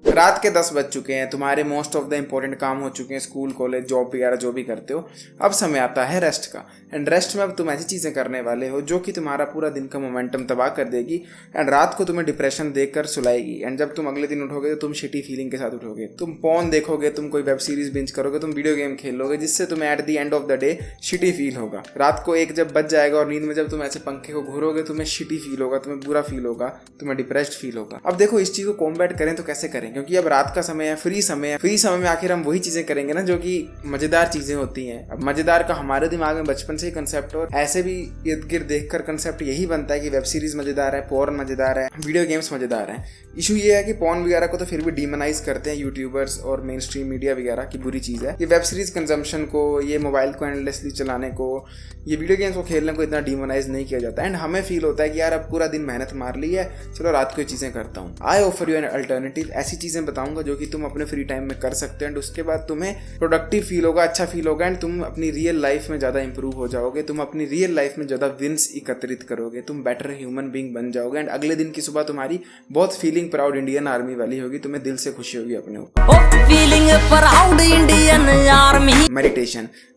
रात के 10 बज चुके हैं, तुम्हारे मोस्ट ऑफ द इंपॉर्टेंट काम हो चुके हैं, स्कूल कॉलेज जॉब वगैरह जो भी करते हो। अब समय आता है रेस्ट का। एंड रेस्ट में अब तुम ऐसी चीज़ें करने वाले हो जो कि तुम्हारा पूरा दिन का मोमेंटम तबाह कर देगी एंड रात को तुम्हें डिप्रेशन देकर सुलाएगी। एंड जब तुम अगले दिन उठोगे तो तुम शिटी फीलिंग के साथ उठोगे, तुम पॉर्न देखोगे, तुम कोई वेब सीरीज बिंज करोगे, तुम वीडियो गेम खेलोगे, जिससे तुम्हें at the end of the day shitty feel होगा। रात को 1 जब बज जाएगा और नींद में जब तुम ऐसे पंखे को घूरोगे तुम्हें शिटी फील होगा, तुम्हें बुरा फील होगा, तुम्हें डिप्रेस्ड फील होगा। अब देखो इस चीज़ को कॉम्बैट करें तो कैसे करें, क्योंकि अब रात का समय है, फ्री समय में आखिर हम वही चीजें करेंगे ना जो कि मजेदार चीजें होती हैं। अब मजेदार का हमारे दिमाग में बचपन से ही कंसेप्ट, और ऐसे भी इर्द गिर्द देखकर कंसेप्ट यही बनता है कि वेब सीरीज मजेदार है, पोर्न मजेदार है, वीडियो गेम्स मजेदार है। इशू ये है कि पोर्न वगैरह को तो फिर भी डीमोनाइज करते हैं यूट्यूबर्स और मेन स्ट्रीम मीडिया वगैरह की बुरी चीज है। ये वेब सीरीज कंजम्पशन को, ये मोबाइल को एंडलेसली चलाने को, ये वीडियो गेम्स को खेलने को इतना डीमोनाइज नहीं किया जाता। एंड हमें फील होता है कि यार अब पूरा दिन मेहनत मार ली है, चलो रात को ये चीजें करता हूँ। I offer you an alternative, ऐसी चीजें बताऊंगा जो कि तुम अपने फ्री टाइम में कर सकते हैं। एंड उसके बाद तुम्हें प्रोडक्टिव फील होगा, अच्छा फील होगा, एंड तुम अपनी रियल लाइफ में ज्यादा इंप्रूव हो जाओगे, तुम अपनी रियल लाइफ में ज्यादा विंस एकत्रित करोगे, तुम बेटर ह्यूमन बीइंग बन जाओगे। एंड अगले दिन की सुबह तुम्हारी बहुत फीलिंग प्राउड इंडियन आर्मी वाली होगी, तुम्हें दिल से खुशी होगी अपने ऊपर। Feeling proud Indian army.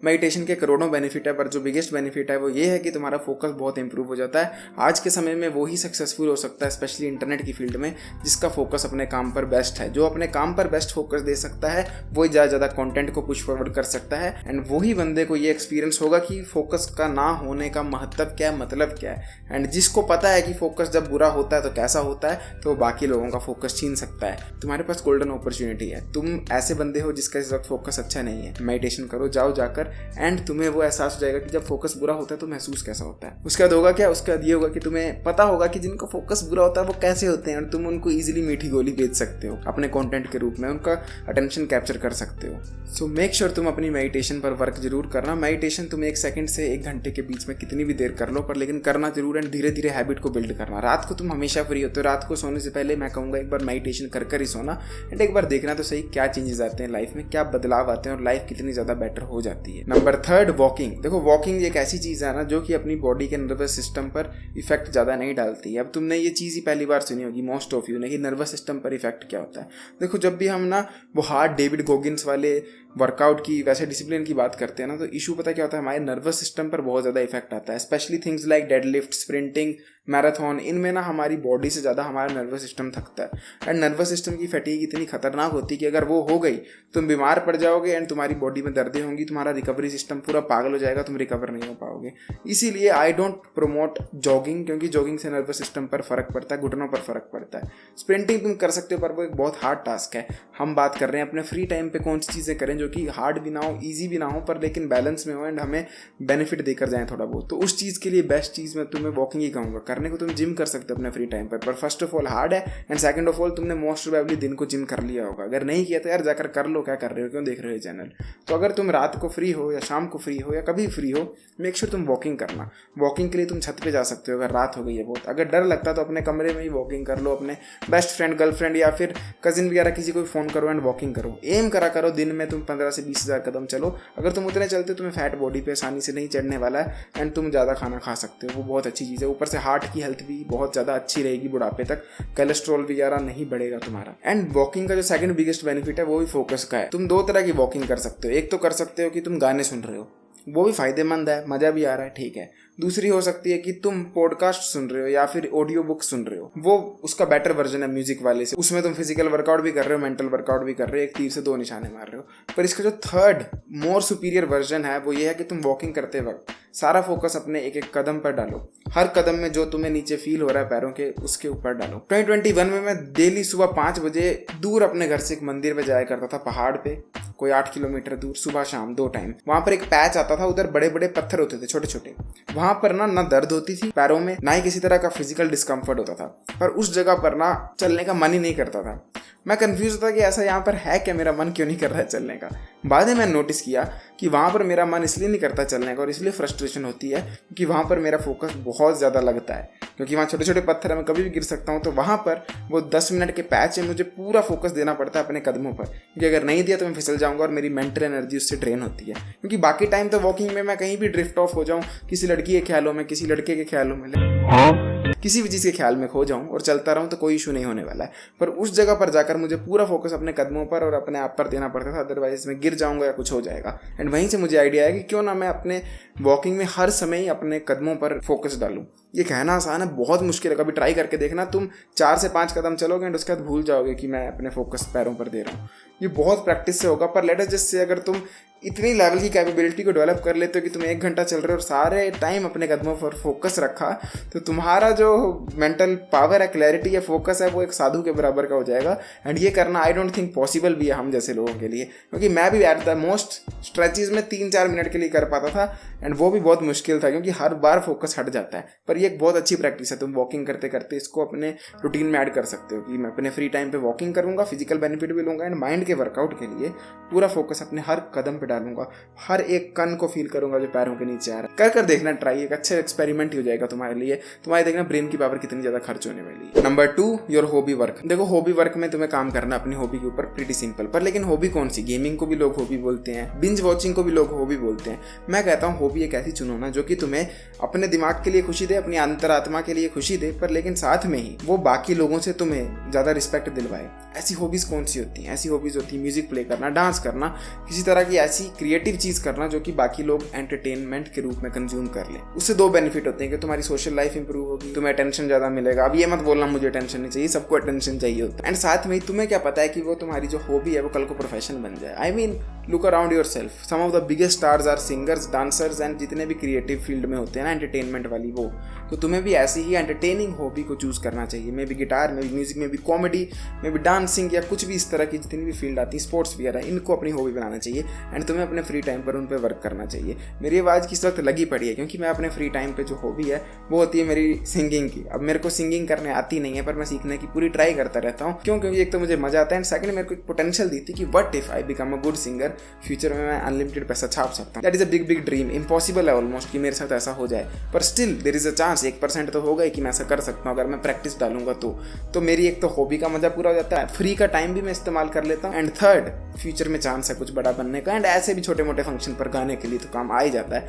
Meditation के करोड़ों बेनिफिट है, पर जो बिगेस्ट बेनिफिट है वो ये है कि तुम्हारा फोकस बहुत इंप्रूव हो जाता है। आज के समय में वो ही सक्सेसफुल हो सकता है, स्पेशली इंटरनेट की फील्ड में, जिसका फोकस अपने काम पर बेस्ट है। जो अपने काम पर बेस्ट फोकस दे सकता है वही ज़्यादा कंटेंट को पुश फॉरवर्ड कर सकता है। एंड वही बंदे को ये एक्सपीरियंस होगा कि फोकस का ना होने का महत्व क्या है, मतलब क्या है। एंड जिसको पता है कि फोकस जब बुरा होता है तो कैसा होता है, तो बाकी लोगों का फोकस छीन सकता है। तुम्हारे पास गोल्डन अपॉर्चुनिटी है, तुम ऐसे बंदे हो जिसका इस वक्त फोकस अच्छा नहीं है, मेडिटेशन करो, जाओ जाकर, एंड तुम्हें वो एहसास हो जाएगा कि जब फोकस बुरा होता है तो महसूस कैसा होता है। उसके बाद होगा क्या, उसके बाद ये होगा कि तुम्हें पता होगा कि जिनका फोकस बुरा होता है वो कैसे होते हैं, और तुम उनको इजीली मीठी गोली बेच सकते हो अपने कंटेंट के रूप में, उनका अटेंशन कैप्चर कर सकते हो। सो मेक श्योर तुम अपनी मेडिटेशन पर वर्क जरूर करना। मेडिटेशन तुम 1 सेकंड से 1 घंटे के बीच में कितनी भी देर कर लो, पर लेकिन करना जरूर, एंड धीरे धीरे हैबिट को बिल्ड करना। रात को तुम हमेशा फ्री होते हो, रात को सोने से पहले मैं कहूँगा एक बार मेडिटेशन कर ही सोना, एंड एक बार देखना तो सही क्या चेंजेस आते हैं लाइफ में, क्या बदलाव आते हैं और लाइफ कितनी ज़्यादा बेटर हो जाती है। Number 3, walking. देखो वॉकिंग एक ऐसी चीज़ है ना जो कि अपनी बॉडी के नर्वस सिस्टम पर इफेक्ट ज़्यादा नहीं डालती है। अब तुमने ये चीज़ ही पहली बार सुनी होगी मोस्ट ऑफ यू ने कि नर्वस सिस्टम पर इफेक्ट क्या होता है। देखो जब भी हम ना वो हार्ड डेविड गोगिन्स वाले वर्कआउट की, वैसे डिसिप्लिन की बात करते हैं ना, तो इशू पता क्या होता है, हमारे नर्वस सिस्टम पर बहुत ज़्यादा इफेक्ट आता है। Specially things like deadlift, sprinting, marathon, इनमें ना हमारी बॉडी से ज़्यादा हमारा नर्वस सिस्टम थकता है। एंड नर्वस सिस्टम की फैटीग इतनी खतरनाक होती है कि अगर वो हो गई तुम बीमार पड़ जाओगे, एंड तुम्हारी बॉडी में दर्दें होंगी, तुम्हारा रिकवरी सिस्टम पूरा पागल हो जाएगा, तुम रिकवर नहीं हो पाओगे। इसीलिए आई डोंट प्रमोट जॉगिंग, क्योंकि जॉगिंग से नर्वस सिस्टम पर फर्क पड़ता है, घुटनों पर फर्क पड़ता है। स्प्रिंटिंग तुम कर सकते हो, पर वो एक बहुत हार्ड टास्क है। हम बात कर रहे हैं अपने फ्री टाइम पे कौन सी चीज़ें करें जो कि हार्ड भी ना हो, ईजी भी ना हो, पर लेकिन बैलेंस में हो एंड हमें बेनिफिट देकर जाएं थोड़ा बहुत। तो उस चीज़ के लिए बेस्ट चीज़ मैं तुम्हें वॉकिंग ही कहूँगा। करने को तुम जिम कर सकते हो अपने फ्री टाइम पर फर्स्ट ऑफ ऑल हार्ड है, एंड सेकंड ऑफ ऑल तुमने मोस्ट प्रोबेबली दिन को जिम कर लिया होगा। अगर नहीं किया तो यार जाकर कर लो, क्या कर रहे हो, क्यों देख रहे हो चैनल। तो अगर तुम रात को फ्री हो या शाम को फ्री हो या कभी फ्री हो, मेक श्योर तुम वॉकिंग करना। वॉकिंग के लिए तुम छत पे जा सकते हो अगर रात हो गई है बहुत। अगर डर लगता तो अपने कमरे में ही वॉकिंग कर लो, अपने बेस्ट फ्रेंड, गर्लफ्रेंड या फिर कजिन वगैरह किसी को फ़ोन करो एंड वॉकिंग करो। एम करा करो दिन में तुम 15 से 20 हज़ार कदम चलो। अगर तुम उतने चलते हो तुम्हें फैट बॉडी पे आसानी से नहीं चढ़ने वाला है, एंड तुम ज़्यादा खाना खा सकते हो, वो बहुत अच्छी चीज़ है। ऊपर से हार्ट की हेल्थ भी बहुत ज़्यादा अच्छी रहेगी बुढ़ापे तक, कोलेस्ट्रॉल वगैरह नहीं बढ़ेगा तुम्हारा। एंड वॉकिंग का जो सेकंड बिगेस्ट बेनिफिट है वो भी फोकस का है। तुम 2 तरह की वॉकिंग कर सकते हो। एक तो कर सकते हो कि तुम गाने सुन रहे हो, वो भी फायदेमंद है, मज़ा भी आ रहा है, ठीक है। दूसरी हो सकती है कि तुम पॉडकास्ट सुन रहे हो या फिर ऑडियो बुक सुन रहे हो, वो उसका बेटर वर्जन है म्यूजिक वाले से। उसमें तुम फिजिकल वर्कआउट भी कर रहे हो, मेंटल वर्कआउट भी कर रहे हो, एक तीर से 2 निशाने मार रहे हो। पर इसका जो थर्ड मोर सुपीरियर वर्जन है वो ये है कि तुम वॉकिंग करते वक्त सारा फोकस अपने एक एक कदम पर डालो। हर कदम में जो तुम्हें नीचे फील हो रहा है पैरों के, उसके ऊपर डालो। 2021 में मैं डेली सुबह 5 बजे दूर अपने घर से एक मंदिर पे जाया करता था, पहाड़ पे, कोई 8 किलोमीटर दूर, सुबह शाम 2 टाइम। वहां पर एक पैच आता था, उधर बड़े बड़े पत्थर होते थे छोटे छोटे। वहां पर ना दर्द होती थी पैरों में, ना ही किसी तरह का फिजिकल डिस्कम्फर्ट होता था, पर उस जगह पर ना चलने का मन ही नहीं करता था। मैं कंफ्यूज होता कि ऐसा यहाँ पर है क्या, मेरा मन क्यों नहीं कर रहा है चलने का। बाद में मैंने नोटिस किया कि वहाँ पर मेरा मन इसलिए नहीं करता चलने का और इसलिए फ्रस्ट्रेशन होती है क्योंकि वहाँ पर मेरा फोकस बहुत ज़्यादा लगता है, क्योंकि वहाँ छोटे छोटे पत्थर है, मैं कभी भी गिर सकता हूँ। तो वहाँ पर वो 10 मिनट के पैच है, मुझे पूरा फोकस देना पड़ता है अपने कदमों पर, क्योंकि अगर नहीं दिया तो मैं फिसल जाऊँगा और मेरी मेंटल एनर्जी उससे ड्रेन होती है। क्योंकि बाकी टाइम तो वॉकिंग में मैं कहीं भी ड्रिफ्ट ऑफ हो जाऊँ, किसी लड़की के ख्यालों में, किसी लड़के के ख्यालों में, किसी भी चीज़ के ख्याल में खो जाऊँ और चलता रहूँ तो कोई इशू नहीं होने वाला है। पर उस जगह पर जाकर मुझे पूरा फोकस अपने कदमों पर और अपने आप पर देना पड़ता था, अदरवाइज मैं गिर जाऊँगा या कुछ हो जाएगा। एंड वहीं से मुझे आइडिया है कि क्यों ना मैं अपने वॉकिंग में हर समय ही अपने कदमों पर फोकस डालूँ। ये कहना आसान है, बहुत मुश्किल है। कभी ट्राई करके देखना, तुम 4 से 5 कदम चलोगे एंड उसके बाद भूल जाओगे कि मैं अपने फोकस पैरों पर दे रहा हूँ। ये बहुत प्रैक्टिस से होगा। पर लेट अस जस्ट से अगर तुम इतनी लेवल की कैपेबिलिटी को डेवलप कर लेते हो कि तुम 1 घंटा चल रहे हो और सारे टाइम अपने कदमों पर फोकस रखा, तो तुम्हारा जो मेंटल पावर है, क्लैरिटी है, फोकस है, वो एक साधु के बराबर का हो जाएगा। एंड ये करना आई डोंट थिंक पॉसिबल भी है हम जैसे लोगों के लिए, क्योंकि मैं भी एट द मोस्ट स्ट्रेचेज में 3-4 मिनट के लिए कर पाता था एंड वो भी बहुत मुश्किल था, क्योंकि हर बार फोकस हट जाता है। पर ये एक बहुत अच्छी प्रैक्टिस है। तुम वॉकिंग करते करते इसको अपने रूटीन में ऐड कर सकते हो कि मैं अपने फ्री टाइम पे वॉकिंग करूंगा, फिजिकल बेनिफिट भी लूंगा एंड माइंड के वर्कआउट के लिए पूरा फोकस अपने हर कदम पे डालूंगा, हर एक कण को फील करूंगा जो पैरों के नीचे आ रहा है। कर देखना ट्राई, एक अच्छा एक्सपेरिमेंट ही हो जाएगा तुम्हारे लिए। तुम्हारे देखना ब्रेन की पावर कितनी ज्यादा खर्च होने वाली है। Number 2, your hobby work. देखो, हॉबी वर्क में तुम्हें काम करना अपनी हॉबी के ऊपर, प्रीटी सिंपल। पर लेकिन हॉबी कौन सी? गेमिंग को भी लोग हॉबी बोलते हैं, बिंज वॉचिंग को भी लोग हॉबी बोलते हैं। मैं कहता हूँ हॉबी एक ऐसी चुनो ना जो कि तुम्हें अपने दिमाग के लिए खुशी दे, अपनी अंतरात्मा के लिए खुशी दे, पर लेकिन साथ में ही वो बाकी लोगों से तुम्हें ज्यादा रिस्पेक्ट दिलवाए। ऐसी हॉबीज कौन सी होती हैं? ऐसी हॉबीज होती है म्यूजिक प्ले करना, डांस करना, किसी तरह की ऐसी क्रिएटिव चीज करना जो कि बाकी लोग एंटरटेनमेंट के रूप में कंज्यूम कर ले। उससे 2 बेनिफिट होते हैं कि तुम्हारी सोशल लाइफ इंप्रूव होगी, तुम्हें अटेंशन ज्यादा मिलेगा। अब ये मत बोलना मुझे अटेंशन नहीं चाहिए, सबको अटेंशन चाहिए होता है। एंड साथ में ही तुम्हें क्या पता है कि वो तुम्हारी जो हॉबी है वो कल को प्रोफेशन बन जाए। I mean look around yourself, some of the biggest stars are singers, dancers and जितने भी क्रिएटिव फील्ड में होते हैं ना, एंटरटेनमेंट वाली वो, तो तुम्हें भी ऐसी ही एंटरटेनिंग हॉबी को चूज करना चाहिए। मे भी गिटार, मे भी म्यूजिक, मे भी कॉमेडी, मे भी डांसिंग या कुछ भी इस तरह की जितनी भी फील्ड आती है, स्पोर्ट्स वगैरह, इनको अपनी हॉबी बनाना चाहिए एंड तुम्हें अपने फ्री टाइम पर उन पर वर्क करना चाहिए। मेरी आवाज़ किस वक्त लगी पड़ी है क्योंकि मैं अपने फ्री टाइम पे जो हॉबी है वो होती है मेरी सिंगिंग की। अब मेरे को सिंगिंग करने आती नहीं है, पर मैं सीखने की पूरी ट्राई करता रहता हूँ। क्यों? क्योंकि एक तो मुझे मजा आता है एंड सेकंड मेरे को एक पोटेंशियल दी थी कि what if I become a good singer, future में मैं अनलिमिटेड पैसा छाप सकता हूँ। That is a big dream. Impossible है ऑलमोस्ट कि मेरे साथ ऐसा हो जाए, पर still there is a chance, 1% तो होगा ही कि मैं ऐसा कर सकता हूँ अगर मैं प्रैक्टिस डालूंगा तो मेरी एक तो हॉबी का मजा पूरा हो जाता है, फ्री का टाइम भी मैं इस्तेमाल कर लेता हूँ एंड थर्ड फ्यूचर में चांस है कुछ बड़ा बनने का एंड ऐसे भी छोटे मोटे फंक्शन पर गाने के लिए तो काम आ ही जाता है।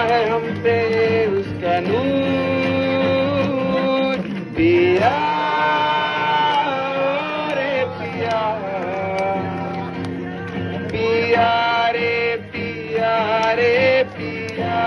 है हम पे उसका नूर पिया रे पिया, पिया रे पिया रे पिया।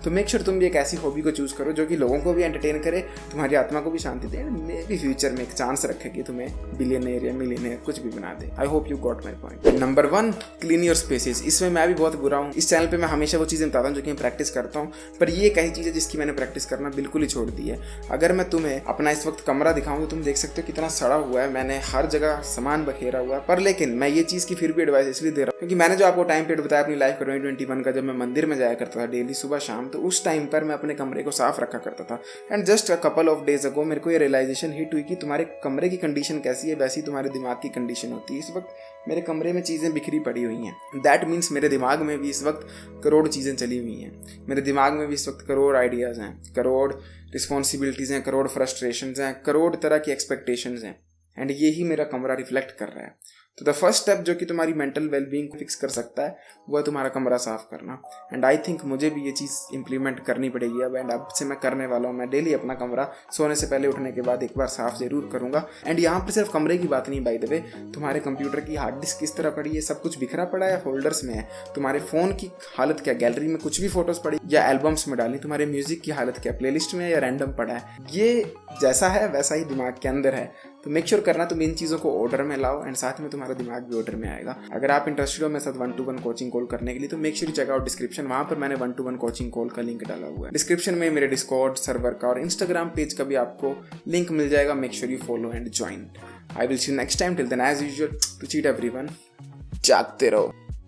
तो मेक श्योर तुम भी एक ऐसी हॉबी को चूज करो जो कि लोगों को भी एंटरटेन करे, तुम्हारी आत्मा को भी शांति दे, मे भी फ्यूचर में एक चांस रखे कि तुम्हें बिलियनर या मिलियनर कुछ भी बना दे। I hope you got my point. Number 1, clean your spaces. इसमें मैं भी बहुत बुरा हूँ। इस चैनल पे मैं हमेशा वो चीज़ें बताता हूँ जो कि मैं प्रैक्टिस करता हूँ, पर ये एक ऐसी चीज़ है जिसकी मैंने प्रैक्टिस करना बिल्कुल ही छोड़ दी है। अगर मैं तुम्हें अपना इस वक्त कमरा दिखाऊँ तो तुम देख सकते हो कितना सड़ा हुआ है, मैंने हर जगह सामान बखेरा हुआ है। पर लेकिन मैं ये चीज़ की फिर भी एडवाइस इसलिए दे रहा हूँ क्योंकि मैंने जो आपको टाइम पीरियड बताया अपनी लाइफ का 2021 का, जब मैं मंदिर में जाया करता था डेली सुबह शाम, तो उस टाइम पर मैं अपने कमरे को साफ रखा करता था। And just a couple of days ago मेरे को ये रियलाइजेशन हिट हुई कि तुम्हारे कमरे की कंडीशन कैसी है वैसी तुम्हारे दिमाग की कंडीशन होती है। इस वक्त मेरे कमरे में चीज़ें बिखरी पड़ी हुई हैं। दैट मीन्स मेरे दिमाग में भी इस वक्त करोड़ चीज़ें चली हुई हैं। मेरे दिमाग में भी इस वक्त करोड़ आइडियाज़ हैं, करोड़ रिस्पॉन्सिबिलिटीज़ हैं, करोड़ फ्रस्ट्रेशंस हैं, करोड़ तरह की एक्सपेक्टेशंस हैं एंड ये ही मेरा कमरा रिफ्लेक्ट कर रहा है। तो द फर्स्ट स्टेप जो कि तुम्हारी मेंटल वेलबींग को फिक्स कर सकता है वो है तुम्हारा कमरा साफ करना। एंड आई थिंक मुझे भी ये चीज़ इंप्लीमेंट करनी पड़ेगी अब, एंड अब से मैं करने वाला हूँ। मैं डेली अपना कमरा सोने से पहले उठने के बाद एक बार साफ जरूर करूँगा। एंड यहाँ पर सिर्फ कमरे की बात नहीं, बाय द वे तुम्हारे कंप्यूटर की हार्ड डिस्क किस तरह पड़ी है, सब कुछ बिखरा पड़ा है, फोल्डर्स में है, तुम्हारे फ़ोन की हालत क्या, गैलरी में कुछ भी फोटोज़ पड़ी या एल्बम्स में डाली, तुम्हारे म्यूजिक की हालत क्या, प्लेलिस्ट में या रैंडम पड़ा है, ये जैसा है वैसा ही दिमाग के अंदर है। तो मेक श्योर करना तुम इन चीज़ों को ऑर्डर में लाओ एंड साथ में तुम्हारा दिमाग भी ऑर्डर में आएगा। अगर आप इंटरेस्टेड हो मेरे साथ 1-to-1 कोचिंग कॉल करने के लिए तो make sure check out description, वहाँ पर मैंने 1-to-1 कोचिंग कॉल का लिंक डाला हुआ है। डिस्क्रिप्शन में मेरे डिस्कॉर्ड सर्वर का और इंस्टाग्राम पेज का भी आपको लिंक मिल जाएगा। Make sure you follow and join. I will see you next time. Till then as usual, to cheat everyone, जागते रहो।